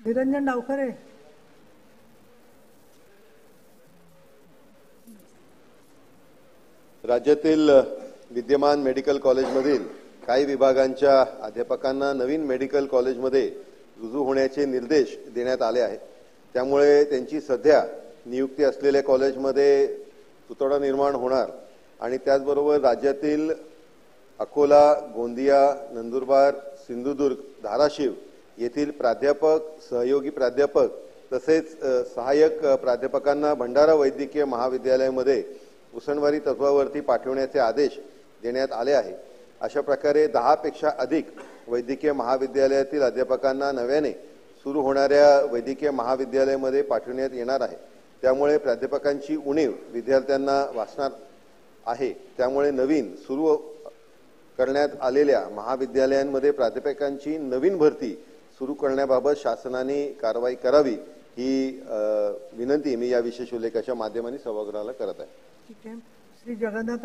निरंजन डावखरे. राज्यातील विद्यमान मेडिकल कॉलेजमधील काही विभागांच्या अध्यापकांना नवीन मेडिकल कॉलेजमध्ये रुजू होण्याचे निर्देश देण्यात आले आहेत. त्यामुळे त्यांची सध्या नियुक्ती असलेल्या कॉलेजमध्ये तुटवडा निर्माण होणार आणि त्याचबरोबर राज्यातील अकोला, गोंदिया, नंदुरबार, सिंधुदुर्ग, धाराशिव येथील प्राध्यापक, सहयोगी प्राध्यापक तसेच सहाय्यक प्राध्यापकांना भंडारा वैद्यकीय महाविद्यालयामध्ये उसनवारी तत्वावरती पाठवण्याचे आदेश देण्यात आले आहे. अशा प्रकारे 10 पेक्षा अधिक वैद्यकीय महाविद्यालयातील अध्यापकांना नव्याने सुरू होणाऱ्या वैद्यकीय महाविद्यालयामध्ये पाठवण्यात येणार आहे. त्यामुळे प्राध्यापकांची उणीव विद्यार्थ्यांना वाचणार आहे. त्यामुळे नवीन सुरू करण्यात आलेल्या महाविद्यालयांमध्ये प्राध्यापकांची नवीन भरती सुरू करण्याबाबत शासनाने कारवाई करावी ही विनंती मी या विशेष उल्लेखाच्या माध्यमाने सभागृहाला करत आहे. ठीक आहे. श्री जगन्नाथ